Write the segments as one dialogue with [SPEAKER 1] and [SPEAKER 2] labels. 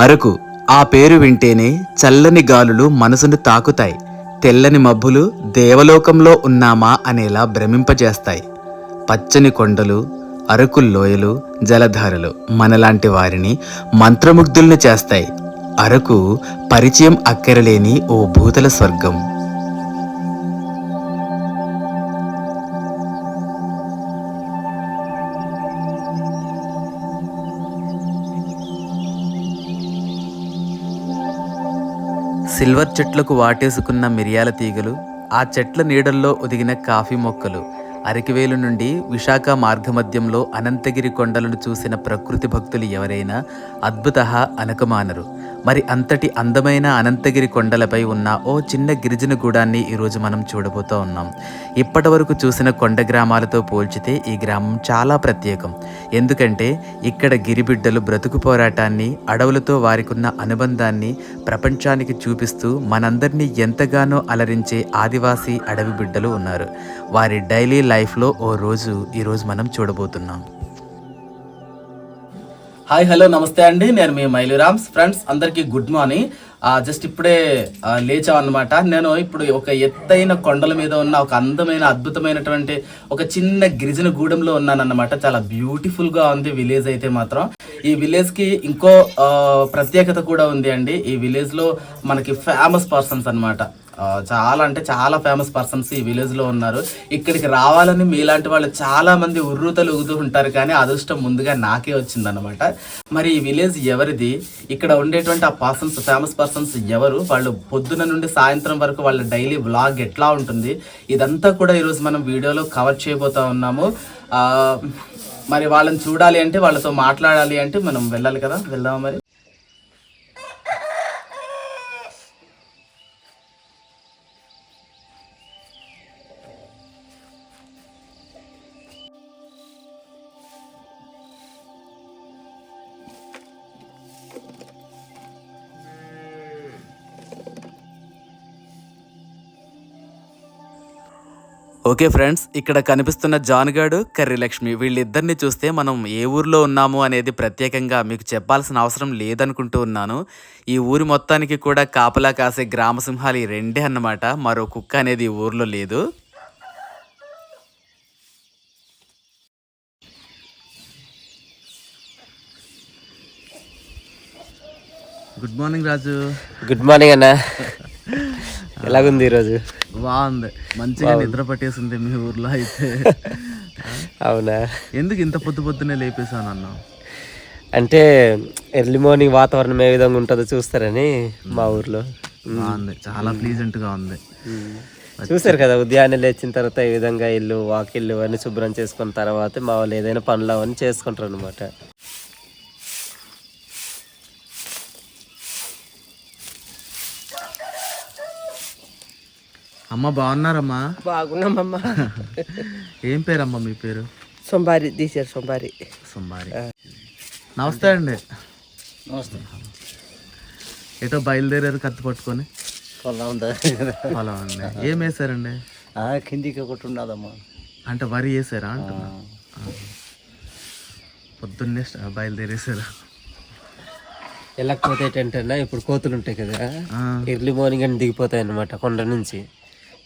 [SPEAKER 1] అరకు ఆ పేరు వింటేనే చల్లని గాలులు మనసును తాకుతాయి. తెల్లని మబ్బులు దేవలోకంలో ఉన్నామా అనేలా భ్రమింపజేస్తాయి. పచ్చని కొండలు, అరకు లోయలు, జలధారలు మనలాంటి వారిని మంత్రముగ్ధుల్ని చేస్తాయి. అరకు పరిచయం అక్కరలేని ఓ భూతల స్వర్గం. సిల్వర్ చెట్లకు వాటేసుకున్న మిరియాల తీగలు, ఆ చెట్ల నీడల్లో ఒదిగిన కాఫీ మొక్కలు, అరకివేలు నుండి విశాఖ మార్గమధ్యంలో అనంతగిరి కొండలను చూసిన ప్రకృతి భక్తులు ఎవరైనా అద్భుత అనకమానరు. మరి అంతటి అందమైన అనంతగిరి కొండలపై ఉన్న ఓ చిన్న గిరిజన గూడాన్ని ఈరోజు మనం చూడబోతూ ఉన్నాం. ఇప్పటి వరకు చూసిన కొండ గ్రామాలతో పోల్చితే ఈ గ్రామం చాలా ప్రత్యేకం. ఎందుకంటే ఇక్కడ గిరిబిడ్డలు బ్రతుకు పోరాటాన్ని, అడవులతో వారికున్న అనుబంధాన్ని ప్రపంచానికి చూపిస్తూ మనందరినీ ఎంతగానో అలరించే ఆదివాసీ అడవి బిడ్డలు ఉన్నారు. వారి డైలీ లైఫ్లో ఓ రోజు ఈరోజు మనం చూడబోతున్నాం. హాయ్, హలో, నమస్తే అండి. నేను మీ మైలురామ్స్. ఫ్రెండ్స్ అందరికీ గుడ్ మార్నింగ్. జస్ట్ ఇప్పుడే లేచామన్నమాట. నేను ఇప్పుడు ఒక ఎత్తైన కొండల మీద ఉన్న ఒక అందమైన అద్భుతమైనటువంటి ఒక చిన్న గిరిజన గూడెంలో ఉన్నానన్నమాట. చాలా బ్యూటిఫుల్గా ఉంది విలేజ్ అయితే మాత్రం. ఈ విలేజ్కి ఇంకో ప్రత్యేకత కూడా ఉంది అండి. ఈ విలేజ్లో మనకి ఫేమస్ పర్సన్స్ అన్నమాట. చాలా అంటే చాలా ఫేమస్ పర్సన్స్ ఈ విలేజ్లో ఉన్నారు. ఇక్కడికి రావాలని మీలాంటి వాళ్ళు చాలా మంది ఉర్రూతలుగుతూ ఉంటారు, కానీ అదృష్టం ముందుగా నాకే వచ్చిందనమాట. మరి ఈ విలేజ్ ఎవరిది, ఇక్కడ ఉండేటువంటి ఆ పర్సన్స్, ఫేమస్ పర్సన్స్ ఎవరు, వాళ్ళు పొద్దున నుండి సాయంత్రం వరకు వాళ్ళ డైలీ వ్లాగ్ ఎట్లా ఉంటుంది, ఇదంతా కూడా ఈరోజు మనం వీడియోలో కవర్ చేయబోతా ఉన్నాము. మరి వాళ్ళని చూడాలి అంటే, వాళ్ళతో మాట్లాడాలి అంటే మనం వెళ్ళాలి కదా. వెళ్దామా మరి. ఓకే ఫ్రెండ్స్, ఇక్కడ కనిపిస్తున్న జాన్గాడు, కర్రీ లక్ష్మి, వీళ్ళిద్దరిని చూస్తే మనం ఏ ఊర్లో ఉన్నాము అనేది ప్రత్యేకంగా మీకు చెప్పాల్సిన అవసరం లేదనుకుంటూ ఉన్నాను. ఈ ఊరి మొత్తానికి కూడా కాపలా కాసే గ్రామసింహాలు ఈ రెండే అన్నమాట. మరో కుక్క అనేది ఈ ఊర్లో లేదు. గుడ్ మార్నింగ్ రాజు.
[SPEAKER 2] గుడ్ మార్నింగ్ అన్న. ఎలాగుంది ఈరోజు?
[SPEAKER 1] బాగుంది, మంచిగా నిద్ర పట్టేసింది మీ ఊర్లో అయితే.
[SPEAKER 2] అవునా?
[SPEAKER 1] ఎందుకు ఇంత పొద్దున్నే లేపేశాను అన్న?
[SPEAKER 2] అంటే ఎర్లీ మార్నింగ్ వాతావరణం ఏ విధంగా ఉంటుందో చూస్తారని మా ఊర్లో.
[SPEAKER 1] బాగుంది, చాలా ప్లీజెంట్ గా ఉంది.
[SPEAKER 2] చూసారు కదా, ఉదయాన్నే లేచిన తర్వాత ఈ విధంగా ఇల్లు, వాకిళ్ళు అన్ని శుభ్రం చేసుకున్న తర్వాత మా వాళ్ళు ఏదైనా పనులు అవన్నీ చేసుకుంటారు అనమాట.
[SPEAKER 1] అమ్మ బాగున్నారమ్మా?
[SPEAKER 3] బాగున్నామమ్మా.
[SPEAKER 1] ఏం పేరమ్మా మీ పేరు?
[SPEAKER 3] సోంబారి తీసారు. సోంబారి.
[SPEAKER 1] నమస్తే అండి.
[SPEAKER 3] నమస్తే.
[SPEAKER 1] ఎటో బయలుదేరారు కత్తి పట్టుకొని? పొలం అండి. ఏం వేసారండి?
[SPEAKER 3] కిందికి ఒకటి ఉన్నదమ్మా.
[SPEAKER 1] అంటే వరి వేసారా అంటున్నా? పొద్దున్నే బయలుదేరేసారా?
[SPEAKER 2] వెళ్ళకపోతే ఏంటంటే ఇప్పుడు కోతులు ఉంటాయి కదా, ఎర్లీ మార్నింగ్ అని దిగిపోతాయి అనమాట కొండ నుంచి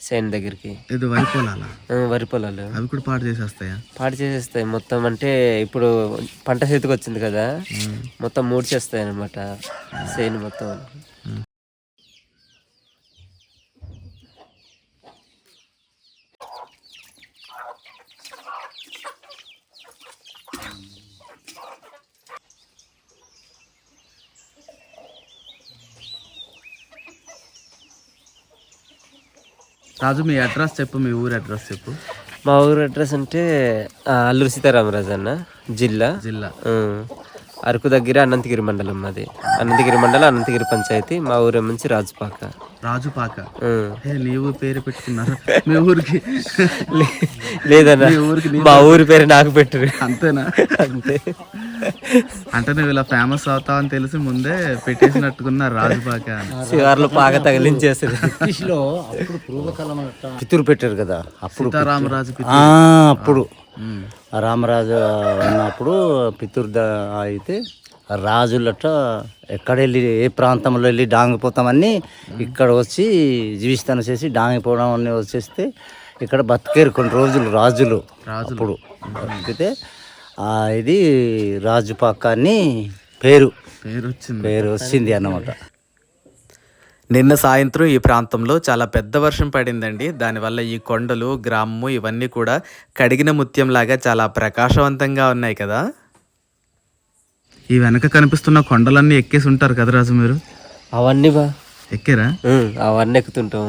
[SPEAKER 2] సైన్ దగ్గరికి.
[SPEAKER 1] ఇది వరి పొలాలా?
[SPEAKER 2] వరి పొలాలు.
[SPEAKER 1] అవి కూడా పాడు చేసేస్తాయా?
[SPEAKER 2] పాడు చేసేస్తాయి మొత్తం. అంటే ఇప్పుడు పంట చేతికి వచ్చింది కదా, మొత్తం మూడు చేస్తాయి అనమాట సైన్ మొత్తం.
[SPEAKER 1] రాజు మీ అడ్రస్ చెప్పు, మీ ఊరు అడ్రస్ చెప్పు.
[SPEAKER 2] మా ఊరు అడ్రస్ అంటే అల్లూరు సీతారామరాజు అన్న, జిల్లా అరకు దగ్గర అనంతగిరి మండలం. మాది అనంతగిరి మండలం, అనంతగిరి పంచాయతీ. మా ఊరు నుంచి రాజుపాక.
[SPEAKER 1] నీ ఊరి పేరు పెట్టుకున్నారు మీ ఊరికి?
[SPEAKER 2] లేదన్నా, మా ఊరి పేరు నాకు పెట్టరు.
[SPEAKER 1] అంతేనా?
[SPEAKER 2] అంతే.
[SPEAKER 1] అంటే నువ్వు ఇలా ఫేమస్ అవుతావు అని తెలిసి ముందే పెట్టేసినట్టుకున్నారు రాజుపాక.
[SPEAKER 2] శివార్లో పాక తగిలించేస్తారు.
[SPEAKER 3] పితూరు పెట్టారు కదా అప్పుడు,
[SPEAKER 1] సీతారామరాజు.
[SPEAKER 3] అప్పుడు రామరాజు ఉన్నప్పుడు పితూరు అయితే రాజులట ఎక్కడ వెళ్ళి ఏ ప్రాంతంలో వెళ్ళి డాంగిపోతామని ఇక్కడ వచ్చి జీవిస్తాను చేసి డాంగిపోవడం అని వచ్చేస్తే ఇక్కడ బతికేరు కొన్ని రోజులు రాజులు అప్పుడు బతికితే ఇది రాజుపాక అని పేరు వచ్చింది అన్నమాట.
[SPEAKER 1] నిన్న సాయంత్రం ఈ ప్రాంతంలో చాలా పెద్ద వర్షం పడిందండి. దానివల్ల ఈ కొండలు, గ్రామము ఇవన్నీ కూడా కడిగిన ముత్యంలాగా చాలా ప్రకాశవంతంగా ఉన్నాయి కదా. ఈ వెనక కనిపిస్తున్న కొండలన్నీ ఎక్కేసి ఉంటారు కదా రాజు మీరు?
[SPEAKER 2] అవన్నీ బా
[SPEAKER 1] ఎక్కారా?
[SPEAKER 2] అవన్నీ ఎక్కుతుంటాం.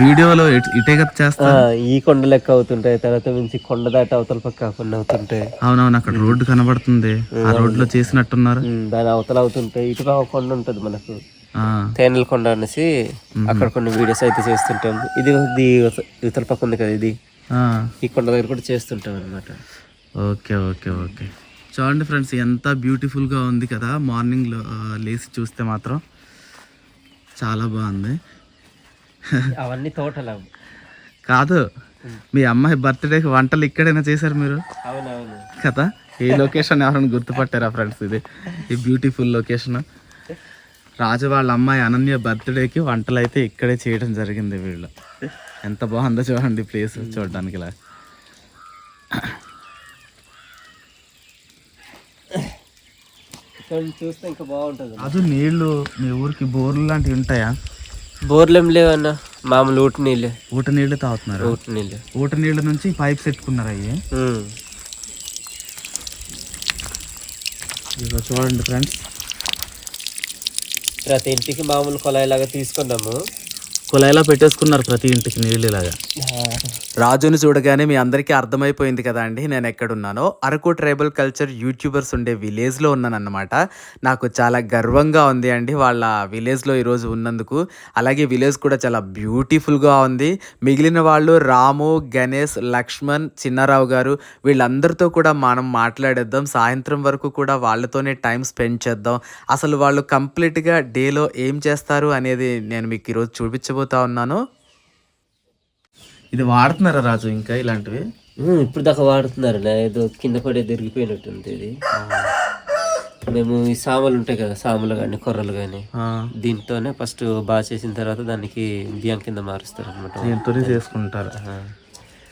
[SPEAKER 1] వీడియోలో ఇటే కదా చేస్తా.
[SPEAKER 2] ఈ కొండ లెక్క అవుతుంటాయి, తర్వాత నుంచి కొండ దాటి అవతల పక్క కొన్ని అవుతుంటాయి.
[SPEAKER 1] అవునవును, అక్కడ రోడ్డు కనబడుతుంది, ఆ రోడ్ లో చేసినట్టున్నారు.
[SPEAKER 2] దాని అవతల అవుతుంటాయి. ఇటు ఒక కొండ ఉంటది మనకు, తేనెల కొండ అనేసి, అక్కడ కొన్ని వీడియోస్ అయితే చేస్తుంటాం. ఇది ఇవతల పక్క ఉంది కదా, ఇది ఈ కొండ దగ్గర కూడా చేస్తుంటాం అనమాట.
[SPEAKER 1] Okay okay okay. చూడండి ఫ్రెండ్స్, ఎంత బ్యూటిఫుల్గా ఉంది కదా. మార్నింగ్లో లేచి చూస్తే మాత్రం చాలా బాగుంది.
[SPEAKER 2] అవన్నీ తోటలు
[SPEAKER 1] కాదు, మీ అమ్మాయి బర్త్డేకి వంటలు ఇక్కడైనా చేశారు మీరు?
[SPEAKER 2] అవునవును
[SPEAKER 1] కదా. ఈ లొకేషన్ ఎవరైనా గుర్తుపట్టారా ఫ్రెండ్స్? ఈ బ్యూటిఫుల్ లొకేషన్. రాజు వాళ్ళ అమ్మాయి అనన్య బర్త్డేకి వంటలు అయితే ఇక్కడే చేయడం జరిగింది వీళ్ళు. ఎంత బాగుందో చూడండి ప్లేస్ చూడడానికి. ఇలా
[SPEAKER 2] చూస్తే ఇంకా బాగుంటుంది.
[SPEAKER 1] అది నీళ్లు మీ ఊరికి బోర్లు లాంటివి ఉంటాయా?
[SPEAKER 2] బోర్లు ఏం లేవన్నా, మామూలు ఊట నీళ్ళే.
[SPEAKER 1] ఊట నీళ్లు తాగుతున్నారు? ఊట నీళ్ళ నుంచి పైప్స్ పెట్టుకున్నారు అయ్యి. ఇదిగో చూడండి ఫ్రెండ్స్,
[SPEAKER 2] ప్రతి ఇంటికి మామూలు కొలాయి లాగా తీసుకున్నాము.
[SPEAKER 1] కుళాయిలా పెట్టేసుకున్నారు ప్రతి ఇంటికి నీళ్ళు ఇలాగా. రాజుని చూడగానే మీ అందరికీ అర్థమైపోయింది కదా అండి నేను ఎక్కడున్నానో. అరకు ట్రైబల్ కల్చర్ యూట్యూబర్స్ ఉండే విలేజ్లో ఉన్నానన్నమాట. నాకు చాలా గర్వంగా ఉంది అండి వాళ్ళ విలేజ్లో ఈరోజు ఉన్నందుకు. అలాగే విలేజ్ కూడా చాలా బ్యూటిఫుల్గా ఉంది. మిగిలిన వాళ్ళు రాము, గణేష్, లక్ష్మణ్, చిన్నారావు గారు వీళ్ళందరితో కూడా మనం మాట్లాడేద్దాం. సాయంత్రం వరకు కూడా వాళ్ళతోనే టైం స్పెండ్ చేద్దాం. అసలు వాళ్ళు కంప్లీట్గా డేలో ఏం చేస్తారు అనేది నేను మీకు ఈరోజు చూపించబోతా ఉన్నాను. ఇది వాడుతున్నారా రాజు ఇంకా ఇలాంటివి?
[SPEAKER 2] ఇప్పుడు దాకా వాడుతున్నారు. ఏదో కింద పడే దొరికిపోయినట్టుంది ఇది. మేము ఈ సాములు ఉంటాయి కదా, సాములు కానీ కొర్రలు కానీ, దీంతోనే ఫస్ట్ బాగా చేసిన తర్వాత దానికి బియ్యం కింద మారుస్తారు అనమాట.
[SPEAKER 1] దీంతోనే చేసుకుంటారు.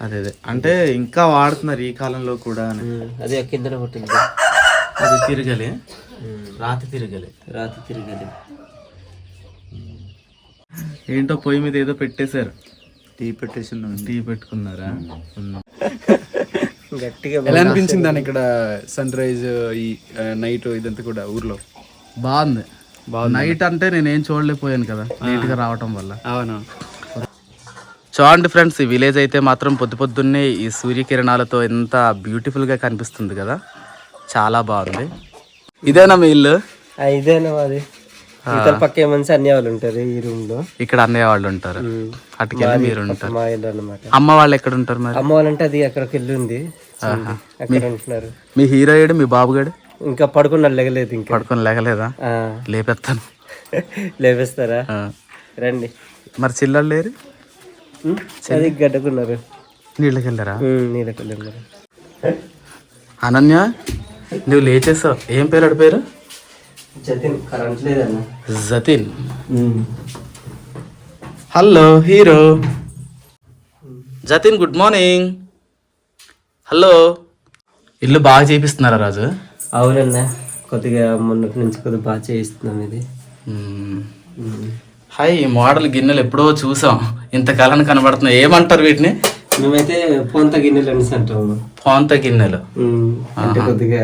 [SPEAKER 1] అదే అదే అంటే ఇంకా వాడుతున్నారు ఈ కాలంలో కూడా.
[SPEAKER 2] అదే కిందనే పట్టింది.
[SPEAKER 1] అది తిరగలే, రాతి తిరగలే. ఏంటో పొయ్యి మీద ఏదో పెట్టేశారు. టీ పెట్టుకున్నారా?
[SPEAKER 2] గట్టిగా
[SPEAKER 4] ఎలా అనిపించింది అని ఇక్కడ సన్ రైజ్ ఈ నైట్ ఇదంతా కూడా ఊర్లో?
[SPEAKER 1] బాగుంది. నైట్ అంటే నేనేం చూడలేకపోయాను కదా నీట్గా రావటం వల్ల.
[SPEAKER 4] అవును.
[SPEAKER 1] చూడండి ఫ్రెండ్స్, ఈ విలేజ్ అయితే మాత్రం పొద్దున్నే ఈ సూర్యకిరణాలతో ఎంత బ్యూటిఫుల్గా కనిపిస్తుంది కదా, చాలా బాగుంది. ఇదేనా మీ ఇల్లు?
[SPEAKER 2] ఇదేనా మాది. ఇతర పక్క ఏమని అన్నయ్య వాళ్ళు ఉంటారు ఈ రూమ్ లో.
[SPEAKER 1] ఇక్కడ అన్నయ్య వాళ్ళు ఉంటారు, అటుకెళ్ళి మీరు ఉంటారు.
[SPEAKER 2] మా ఇల్లు అన్నమాట.
[SPEAKER 1] అమ్మ వాళ్ళు ఎక్కడ ఉంటారు మరి?
[SPEAKER 2] అమ్మ వాళ్ళంటే అది అక్కడికి వెళ్ళి ఉంది, అక్కడ ఉంటున్నారు.
[SPEAKER 1] మీ హీరోయిడ్ మీ బాబుగాడు
[SPEAKER 2] ఇంకా పడుకున్నాడు, లేగలేదు. ఇంకా
[SPEAKER 1] పడుకొని లేగలేదా? లేపెత్తాను.
[SPEAKER 2] లేపేస్తారా? రండి.
[SPEAKER 1] మరి చిల్లలు లేరు?
[SPEAKER 2] అది గడ్డకున్నారు.
[SPEAKER 1] నీళ్ళకి వెళ్ళారా?
[SPEAKER 2] నీళ్ళకి వెళ్ళారు.
[SPEAKER 1] అనన్య, నువ్వు లేచేసావు. ఏం పేరు అడి పేరు?
[SPEAKER 2] జతిన్. కరెంట్ లేదన్న.
[SPEAKER 1] Jatin. Hello hero Jatin, good morning. Hello. ఇల్లు బాగా చేపిస్తున్నారా రాజు?
[SPEAKER 2] అవునన్నా, కొద్దిగా మొన్నటి నుంచి కొద్దిగా బాగా చేయిస్తున్నాం ఇది.
[SPEAKER 1] హాయ్, ఈ మోడల్ గిన్నెలు ఎప్పుడో చూసాం, ఇంతకాలం కనబడుతున్నాయి. ఏమంటారు వీటిని?
[SPEAKER 2] మేమైతే పోంత గిన్నెలు అనేసి అంటాము.
[SPEAKER 1] పోంత గిన్నెలు
[SPEAKER 2] అంటే కొద్దిగా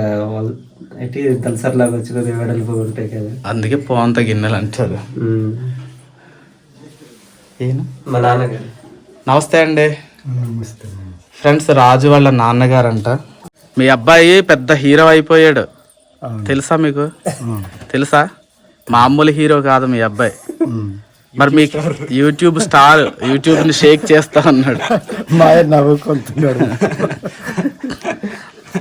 [SPEAKER 2] అయితే తలసరి లాగా వచ్చి కొద్దిగా వెడల్పు ఉంటాయి కదా, అందుకే
[SPEAKER 1] పోంత గిన్నెలు అంటారు.
[SPEAKER 2] మా నాన్నగారు.
[SPEAKER 1] నమస్తే అండి. ఫ్రెండ్స్, రాజు వాళ్ళ నాన్నగారంట. మీ అబ్బాయి పెద్ద హీరో అయిపోయాడు, తెలుసా మీకు? తెలుసా? మామూలు హీరో కాదు మీ అబ్బాయి. మరి మీకు యూట్యూబ్ స్టార్, యూట్యూబ్ ని షేక్ చేస్తా అన్నాడు.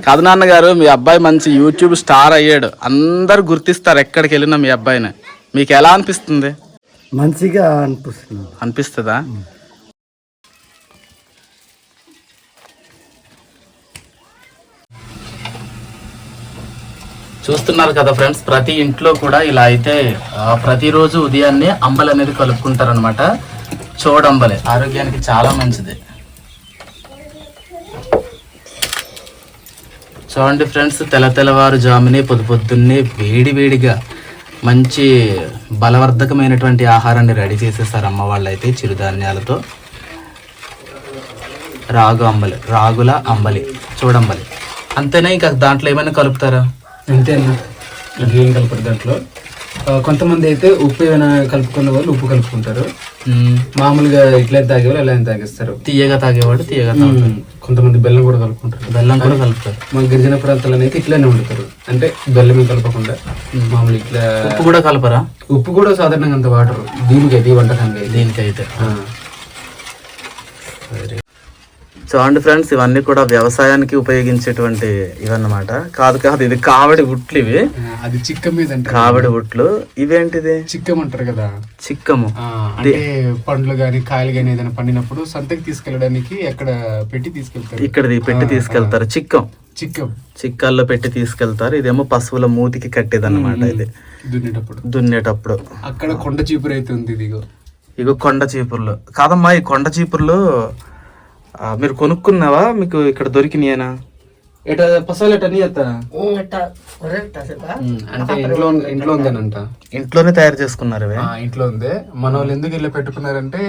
[SPEAKER 1] కాదు నాన్నగారు, మీ అబ్బాయి మంచి యూట్యూబ్ స్టార్ అయ్యాడు, అందరు గుర్తిస్తారు ఎక్కడికి వెళ్ళినా మీ అబ్బాయిని. మీకు ఎలా అనిపిస్తుంది?
[SPEAKER 3] మంచిగా
[SPEAKER 1] అనిపిస్తుందా? చూస్తున్నారు కదా ఫ్రెండ్స్, ప్రతి ఇంట్లో కూడా ఇలా అయితే ప్రతిరోజు ఉదయాన్నే అంబలి అనేది కలుపుకుంటారనమాట. చోడంబలి ఆరోగ్యానికి చాలా మంచిది. చూడండి ఫ్రెండ్స్, తెల్లవారుజామునే పొద్దున్నే వేడిగా మంచి బలవర్ధకమైనటువంటి ఆహారాన్ని రెడీ చేసేసారు అమ్మ వాళ్ళు అయితే చిరుధాన్యాలతో. రాగుల అంబలి, చూడంబలి అంతేనా? ఇంకా దాంట్లో ఏమైనా కలుపుతారా?
[SPEAKER 4] అంతే అన్న, ఏం కలపరు దాంట్లో. కొంతమంది అయితే ఉప్పు ఏమైనా కలుపుకున్న వాళ్ళు ఉప్పు కలుపుకుంటారు. మామూలుగా ఇట్లా తాగేవాళ్ళు ఎలా తాగేస్తారు.
[SPEAKER 1] తీయగా తాగేవాడు తీయగా.
[SPEAKER 4] కొంతమంది బెల్లం కూడా కలుపుకుంటారు.
[SPEAKER 1] బెల్లం కూడా కలుపుతారు.
[SPEAKER 4] మన గిరిజన ప్రాంతాల్లో అయితే ఇట్లానే వండుతారు, అంటే బెల్లమే కలపకుండా మామూలు ఇట్లా.
[SPEAKER 1] ఉప్పు కూడా కలపరా?
[SPEAKER 4] ఉప్పు కూడా సాధారణంగా అంత వాడరు దీనికైతే, ఈ వంటకానికి
[SPEAKER 1] దీనికైతే. చూడండి ఫ్రెండ్స్, ఇవన్నీ కూడా వ్యవసాయానికి ఉపయోగించేటువంటి ఇవన్నమాట. కాదు ఇది కావడి ఉట్లు. ఇవి
[SPEAKER 4] అది చిక్కం మీద
[SPEAKER 1] కావడి ఉట్లు. ఇవేంటిది?
[SPEAKER 4] చిక్కం అంటారు కదా.
[SPEAKER 1] చిక్కము
[SPEAKER 4] అంటే పండ్లు గాని కాయలు గాని ఏదైనా పండినప్పుడు సంతకి తీసుకెళ్ళడానికి ఎక్కడ పెట్టి తీసుకెళ్తారు.
[SPEAKER 1] ఇక్కడ పెట్టి తీసుకెళ్తారు. చిక్కల్లో పెట్టి తీసుకెళ్తారు. ఇదేమో పశువుల మూతికి కట్టేది అన్నమాట. ఇది దున్నేటప్పుడు.
[SPEAKER 4] అక్కడ కొండ చీపురు అయితే ఉంది.
[SPEAKER 1] ఇగో కొండ చీపుర్లు కాదమ్మా, ఈ కొండ చీపుర్లు మీరు కొనుక్కున్నావా? మీకు ఇక్కడ దొరికినాయేనా?
[SPEAKER 4] అంటే ఇంట్లో ఉందేనంట.
[SPEAKER 1] ఇంట్లోనే తయారు చేసుకున్నారు.
[SPEAKER 4] ఇంట్లో ఉంది. మన వాళ్ళు ఎందుకు ఇల్లు పెట్టుకున్నారంటే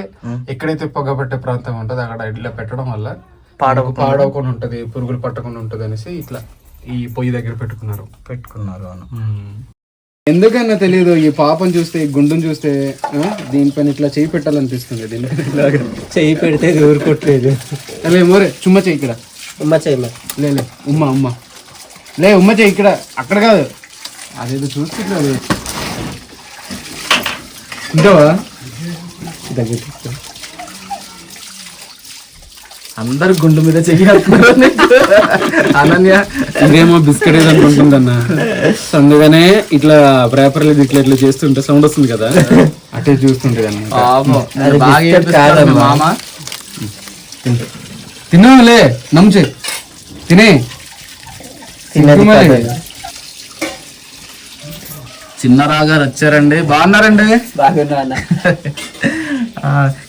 [SPEAKER 4] ఎక్కడైతే పొగ పట్టే ప్రాంతం ఉంటది అక్కడ ఇట్లా పెట్టడం వల్ల పాడవకుండా ఉంటది, పురుగులు పట్టకుండా ఉంటది అనేసి ఇట్లా ఈ పొయ్యి దగ్గర పెట్టుకున్నారు. ఎందుకన్నా తెలియదు, ఈ పాపం చూస్తే, ఈ గుండును చూస్తే దీనిపైన ఇట్లా చేయి పెట్టాలనిపిస్తుంది. దీనిపైన
[SPEAKER 2] చెయ్యి పెడితే ఊరుకోట్లేదు.
[SPEAKER 4] లే మోరే చుమ్మ చెయ్యి ఇక్కడ.
[SPEAKER 2] ఉమ్మ చెయ్యి
[SPEAKER 4] లే ఉమ్మ లే ఉమ్మ చెయ్యి ఇక్కడ, అక్కడ కాదు. అదేదో చూస్తుంది. ఇంటావా?
[SPEAKER 1] అందరు గుండు మీద చెయ్యాలి.
[SPEAKER 4] అనన్య ఇదేమో బిస్కెట్ ఏదో అనుకుంటుందన్న. అందుకనే ఇట్లా పేపర్లు ఇట్లా చేస్తుంటే సౌండ్ వస్తుంది కదా, అటే చూస్తుంటది అన్న.
[SPEAKER 1] మామ
[SPEAKER 4] తిన్నావులే, నమ్చే తినే.
[SPEAKER 1] చిన్నరాగారు వచ్చారండి. బాగున్నారండి?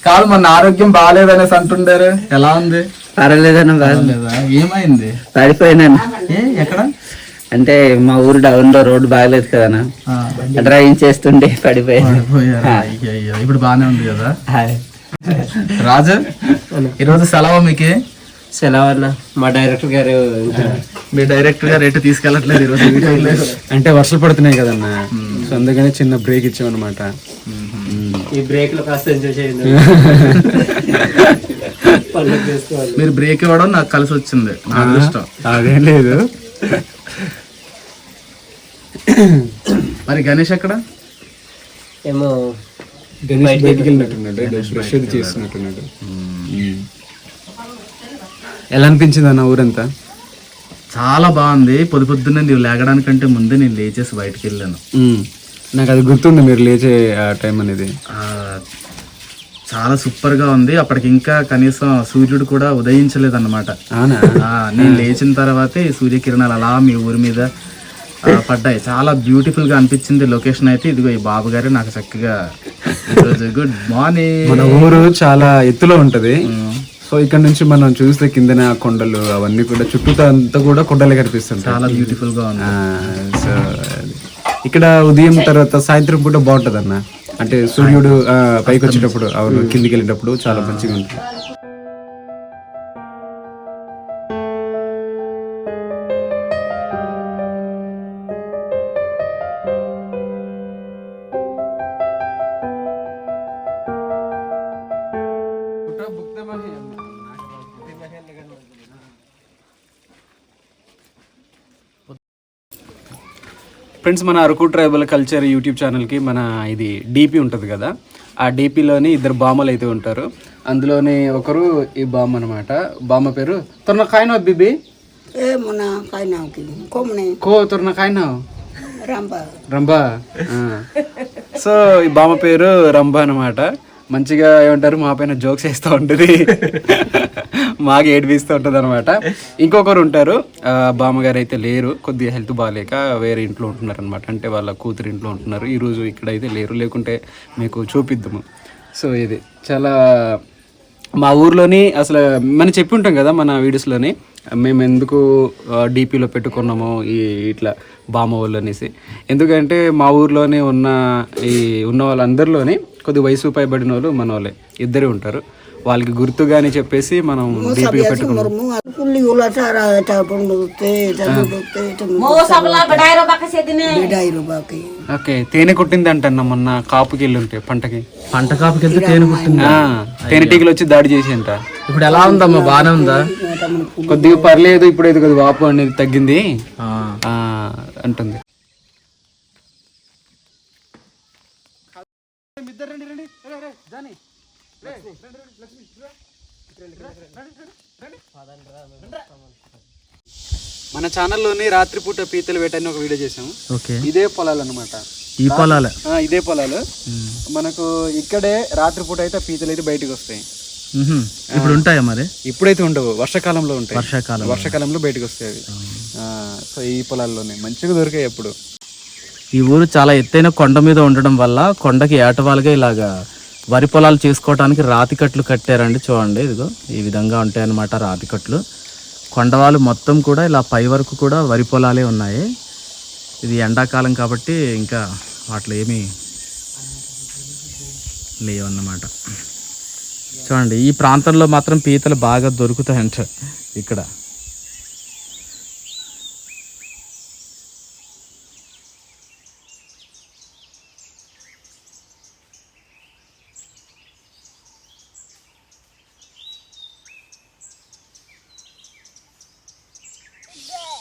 [SPEAKER 1] కాదు, మన ఆరోగ్యం బాగాలేదనేసి అంటుండారు. ఎలా ఉంది?
[SPEAKER 3] పర్వాలేదన్నా.
[SPEAKER 1] ఏమైంది?
[SPEAKER 3] పడిపోయినాను.
[SPEAKER 1] ఎక్కడ?
[SPEAKER 3] అంటే మా ఊరు డౌన్ లో రోడ్డు బాగలేదు కదా, డ్రైవింగ్ చేస్తుండే పడిపోయాను.
[SPEAKER 1] అయ్యో, ఇప్పుడు బాగానే ఉంది కదా. రాజు, ఈరోజు సెలవు మీకు?
[SPEAKER 2] సెలవు అన్న. మా డైరెక్టర్ గారు,
[SPEAKER 1] మీ డైరెక్టర్ గారు ఎటు తీసుకెళ్ళట్లేదు ఈరోజు.
[SPEAKER 4] అంటే వర్షాలు పడుతున్నాయి కదన్నా, సో అందుకనే చిన్న బ్రేక్ ఇచ్చామన్నమాట.
[SPEAKER 2] ఈ బ్రేక్ లో కాస్త ఎంజాయ్ చేయండి.
[SPEAKER 1] మీరు బ్రేక్ ఇవ్వడం నాకు కలిసి వచ్చింది. నా అదృష్టం.
[SPEAKER 4] అదేం లేదు.
[SPEAKER 1] మరి గణేష్ ఎక్కడ?
[SPEAKER 2] ఏమో
[SPEAKER 4] గణేష్ బయటికి వెళ్ళినట్టున్నాడు, బ్రష్ చేస్తున్నట్టున్నాడు. ఎలా అనిపించింది అన్న ఊరంతా?
[SPEAKER 1] చాలా బాగుంది. పొద్దున్నే నీవు లేగడానికంటే ముందే నేను లేచేసి బయటకు వెళ్ళాను.
[SPEAKER 4] నాకు అది గుర్తుంది, మీరు లేచే టైం అనేది.
[SPEAKER 1] చాలా సూపర్ గా ఉంది. అప్పటికి ఇంకా కనీసం సూర్యుడు కూడా ఉదయించలేదన్నమాట.
[SPEAKER 4] అవునా?
[SPEAKER 1] నేను లేచిన తర్వాతే సూర్యకిరణాలు అలా మీ ఊరి మీద పడ్డాయి. చాలా బ్యూటిఫుల్ గా అనిపించింది లొకేషన్ అయితే. ఇదిగో ఈ బాబు గారు నాకు చక్కగా గుడ్ మార్నింగ్.
[SPEAKER 4] మన ఊరు చాలా ఎత్తులో ఉంటది. సో ఇక్కడ నుంచి మనం చూస్తే కిందన కొండలు అవన్నీ కూడా, చుట్టూ అంతా కూడా కొండలే కనిపిస్తుంది.
[SPEAKER 1] చాలా బ్యూటిఫుల్ గా ఉంది.
[SPEAKER 4] సో ఇక్కడ ఉదయం తర్వాత సాయంత్రం పూట బాగుంటది అన్న. అంటే సూర్యుడు పైకి వచ్చేటప్పుడు, అవును, కిందికి వెళ్ళేటప్పుడు చాలా మంచిగా ఉంటుంది. ఫ్రెండ్స్, మన అరకు ట్రైబల్ కల్చర్ యూట్యూబ్ ఛానల్కి మన ఇది డీపీ ఉంటుంది కదా, ఆ డీపీలోని ఇద్దరు బామ్మలు అయితే ఉంటారు. అందులోని ఒకరు ఈ బామ్మ అనమాట. బామ్మ పేరు తొర్న కాయనా బీబీ కో తొర్న కాయనా రంభా. సో ఈ బామ్మ పేరు రంభ అనమాట. మంచిగా ఏమంటారు మా పైన జోక్స్ వేస్తూ ఉంటుంది, మాకు ఏడిపిస్తూ ఉంటుంది అనమాట. ఇంకొకరు ఉంటారు, బామ్మగారు అయితే లేరు, కొద్దిగా హెల్త్ బాగాలేక వేరే ఇంట్లో ఉంటున్నారు అనమాట. అంటే వాళ్ళ కూతురు ఇంట్లో ఉంటున్నారు, ఈరోజు ఇక్కడైతే లేరు, లేకుంటే మీకు చూపిద్దాము. సో ఇది చాలా మా ఊర్లోని అసలు మనం చెప్పి ఉంటాం కదా మన వీడియోస్లోని, మేము ఎందుకు డీపీలో పెట్టుకున్నాము ఈ ఇట్లా బామ్మ వాళ్ళు అనేసి. ఎందుకంటే మా ఊర్లోనే ఉన్న వాళ్ళందరిలోని కొద్ది వయసు పైబడిన వాళ్ళు మన వాళ్ళే ఇద్దరే ఉంటారు, వాళ్ళకి గుర్తుగాని చెప్పేసి మనం డీపీలో పెట్టుకున్నాం. ఓకే, తేనె కుట్టింది అంటన్నా మొన్న కాపుకి వెళ్ళి ఉంటే పంట కాపుకి వెళ్తే తేనె కుట్టింది, తేనెటీగలు వచ్చి దాడి చేసి అంట.
[SPEAKER 1] ఇప్పుడు ఎలా ఉందమ్మా, బాగానే ఉందా?
[SPEAKER 4] కొద్దిగా పర్లేదు, ఇప్పుడైతే కొద్దిగా వాపు అనేది తగ్గింది అంటుంది. మన ఛానల్లోని రాత్రిపూట పీతలు వేటని ఒక వీడియో చేసాము. ఇదే పొలాలు అనమాట,
[SPEAKER 1] ఈ పొలాలు
[SPEAKER 4] ఇదే పొలాలు. మనకు ఇక్కడే రాత్రిపూట అయితే పీతలు అయితే బయటకు వస్తాయి.
[SPEAKER 1] ఇప్పుడు ఉంటాయా మరి?
[SPEAKER 4] ఇప్పుడైతే ఉండవు, వర్షాకాలంలో ఉంటాయి.
[SPEAKER 1] వర్షాకాలంలో
[SPEAKER 4] బయటకు వస్తాయి అవి. సో ఈ పొలాల్లోనే మంచిగా దొరికాయి అప్పుడు.
[SPEAKER 1] ఈ ఊరు చాలా ఎత్తైన కొండ మీద ఉండడం వల్ల కొండకి ఏటవాలుగా ఇలాగా వరి పొలాలు చేసుకోవడానికి రాతి కట్లు కట్టారండి. చూడండి, ఇదిగో ఈ విధంగా ఉంటాయి అన్నమాట రాతి కట్లు. కొండవాళ్ళు మొత్తం కూడా ఇలా పై వరకు కూడా వరి పొలాలే ఉన్నాయి. ఇది ఎండాకాలం కాబట్టి ఇంకా వాటిలో ఏమీ లేవన్నమాట. చూడండి, ఈ ప్రాంతంలో మాత్రం పీతలు బాగా దొరుకుతాయంట ఇక్కడ.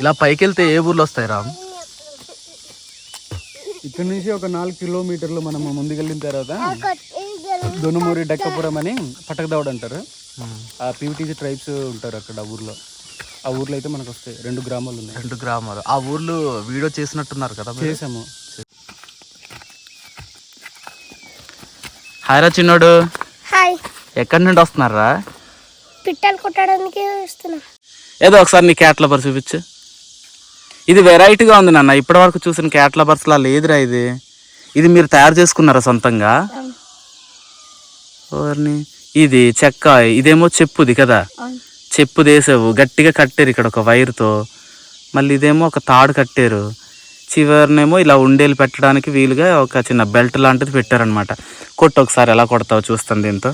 [SPEAKER 1] ఇలా పైకి వెళ్తే ఏ ఊర్లు వస్తాయి రామ్?
[SPEAKER 4] ఇక్కడ నుంచి ఒక 4 కిలోమీటర్లు మనం ముందుకెళ్ళిన తర్వాత దొనుమూరి డక్కపురం అని పటకదావుడు అంటారు. ఆ పీవీటీసీ ట్రైబ్స్ ఉంటారు అక్కడ ఊర్లో. ఆ ఊర్లో అయితే మనకు వస్తాయి 2 గ్రామాలు ఉన్నాయి.
[SPEAKER 1] 2 గ్రామాలు. ఆ ఊర్లు వీడియో చేసినట్టున్నారు కదా?
[SPEAKER 4] చేసాము.
[SPEAKER 1] హాయ్ రా చిన్నోడు.
[SPEAKER 5] హాయ్.
[SPEAKER 1] ఎక్కడి నుండి వస్తున్నారా?
[SPEAKER 5] పిట్టలు కొట్టడానికి వస్తున్నా.
[SPEAKER 1] ఏదో ఒకసారి నీ క్యాట్ల బర్ చూపించు. ఇది వెరైటీగా ఉంది నాన్న, ఇప్పటి వరకు చూసిన క్యాట్ల బర్స్లా లేదురా ఇది. ఇది మీరు తయారు చేసుకున్నారా సొంతంగా? ఇది చెక్క, ఇదేమో చెప్పుది కదా, చెప్పు వేసావు, గట్టిగా కట్టారు ఇక్కడ ఒక వైర్తో. మళ్ళీ ఇదేమో ఒక తాడు కట్టారు, చివరినేమో ఇలా ఉండేలు పెట్టడానికి వీలుగా ఒక చిన్న బెల్ట్ లాంటిది పెట్టారనమాట. కొట్టు ఒకసారి, ఎలా కొడతావు చూస్తాను దీంతో.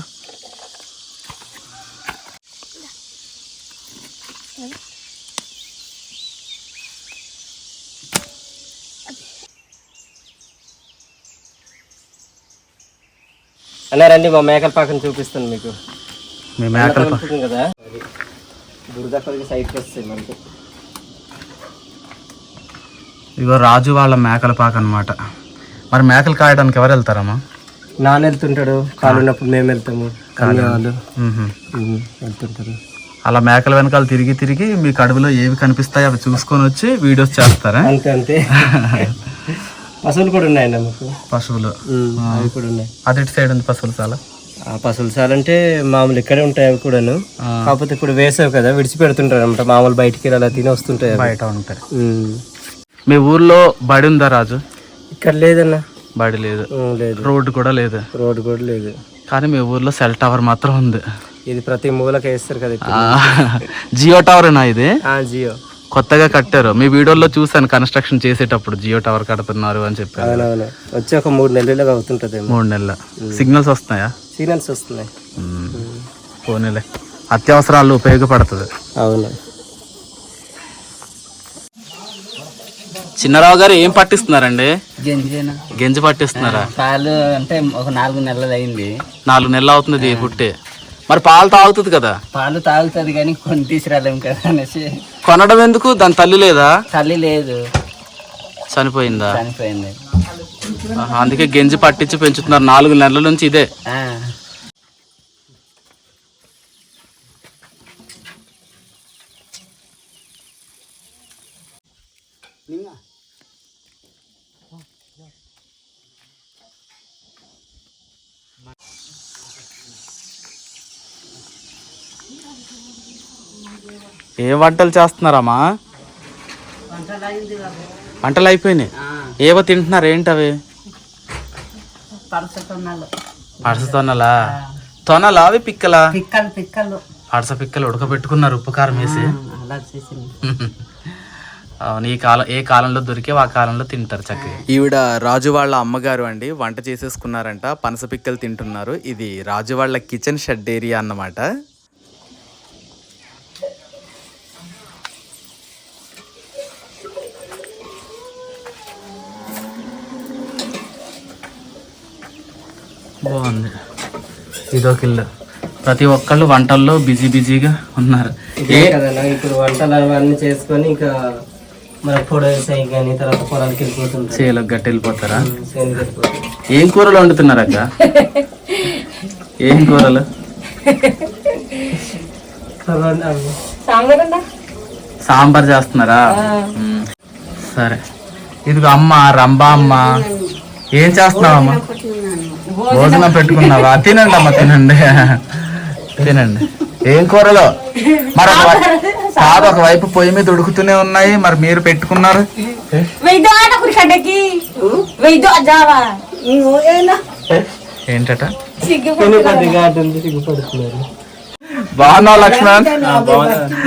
[SPEAKER 2] అలా రండి, మా మేకల పాకని చూపిస్తాను మీకు.
[SPEAKER 1] మీ మేకల
[SPEAKER 2] కదా, బురద కొద్దిగా సైడ్కి వస్తాయి మనకి.
[SPEAKER 1] ఇగో రాజు వాళ్ళ మేకల పాక అనమాట. మరి మేకలు కాయడానికి ఎవరు వెళ్తారమ్మా?
[SPEAKER 2] నాన్న వెళ్తుంటాడు, కాలు ఉన్నప్పుడు మేము వెళ్తాము, వాళ్ళు వెళ్తుంటారు.
[SPEAKER 1] అలా మేకల వెనకాల తిరిగి తిరిగి మీకు అడవిలో ఏవి కనిపిస్తాయో అవి చూసుకొని వచ్చి వీడియోస్ చేస్తారా?
[SPEAKER 2] అంతే అంతే. పశువులు కూడా ఉన్నాయండి మాకు.
[SPEAKER 1] పశువులు
[SPEAKER 2] అవి కూడా ఉన్నాయి.
[SPEAKER 1] అది సైడ్ ఉంది పశువులు చాలా.
[SPEAKER 2] పశువులు చాలా అంటే మామూలు ఇక్కడే ఉంటాయి అవి కూడాను. కాకపోతే ఇప్పుడు వేసావు కదా, విడిచిపెడుతుంటారు అనమాట. మామూలు బయటికి అలా తిని వస్తుంటాయి,
[SPEAKER 1] బయట ఉంటాయి. మీ ఊర్లో బడి ఉందా రాజు?
[SPEAKER 2] ఇక్కడ లేదన్నా,
[SPEAKER 1] బడి లేదు,
[SPEAKER 2] లేదు.
[SPEAKER 1] రోడ్డు కూడా లేదు.
[SPEAKER 2] రోడ్డు కూడా లేదు.
[SPEAKER 1] కానీ మీ ఊర్లో సెల్ టవర్ మాత్రం ఉంది.
[SPEAKER 2] ఇది ప్రతి మూలకి వేస్తారు కదా.
[SPEAKER 1] జియో టవరేనా ఇది?
[SPEAKER 2] జియో
[SPEAKER 1] కొత్తగా కట్టారు. మీ వీడియోలో చూసాను కన్స్ట్రక్షన్ చేసేటప్పుడు జియో టవర్ కడుతున్నారు అని చెప్పారు.
[SPEAKER 2] అవునవును, వచ్చి ఒక 3 నెలలుగా అవుతుంటది.
[SPEAKER 1] 3 నెలల సిగ్నల్స్ వస్తున్నాయా?
[SPEAKER 2] సిగ్నల్స్ వస్తున్నాయి.
[SPEAKER 1] పోనీలే, అత్యవసరాలు ఉపయోగపడుతుంది.
[SPEAKER 2] అవును.
[SPEAKER 1] చిన్నరావు గారు ఏం పట్టిస్తున్నారండి? గెంజి పట్టిస్తున్నారా?
[SPEAKER 3] పాలు అంటే ఒక 4 నెలలు అయింది.
[SPEAKER 1] 4 నెలలు అవుతుంది పుట్టి. మరి పాలు తాగుతుంది కదా?
[SPEAKER 3] పాలు తాగుతుంది కానీ కొని తీసుకురాలేము కదా అనేసి.
[SPEAKER 1] కొనడం ఎందుకు? దాని తల్లి లేదా?
[SPEAKER 3] తల్లి లేదు,
[SPEAKER 1] చనిపోయిందా?
[SPEAKER 3] చనిపోయింది.
[SPEAKER 1] అందుకే గెంజి పట్టించి పెంచుతున్నారు 4 నెలల నుంచి ఇదే. ఏ వంటలు చేస్తున్నారమ్మా? వంటలు అయిపోయినాయి. ఏవో తింటున్నారు, ఏంటి అవి? పడస తొనలా? తొనలా అవి పిక్కలా? పడస పిక్కలు ఉడకబెట్టుకున్నారు ఉప్పు కారం వేసి. అవును, ఏ కాలంలో దొరికే ఆ కాలంలో తింటారు చక్కగా. ఈవిడ రాజు వాళ్ళ అమ్మగారు అండి, వంట చేసేసుకున్నారంట, పనస పిక్కలు తింటున్నారు. ఇది రాజు వాళ్ళ కిచెన్ షెడ్ ఏరియా అన్నమాట. బాగుంది. ఇదొక ఇల్లు. ప్రతి ఒక్కళ్ళు వంటల్లో బిజీగా ఉన్నారు.
[SPEAKER 2] ఇప్పుడు వంటలు అవన్నీ చేసుకొని ఇంకా మన పొడ వేసాయి కానీ తర్వాత పొలానికి వెళ్ళిపోతుంది.
[SPEAKER 1] చేలకు గట్టి వెళ్ళిపోతారా? ఏం కూరలు వండుతున్నారు అక్క? ఏం కూరలు? సాంబార్ చేస్తున్నారా? సరే. ఇదిగో అమ్మ, రంభా అమ్మ, ఏం చేస్తున్నావమ్మా? భోజనం పెట్టుకున్నావా? తినండి అమ్మ, తినండి తినండి. ఏం కూరలో? మరి కాదు, ఒకవైపు పొయ్యి మీద ఉడుకుతూనే ఉన్నాయి, మరి మీరు పెట్టుకున్నారు. ఏంటట? బాగున్నావు లక్ష్మణ్?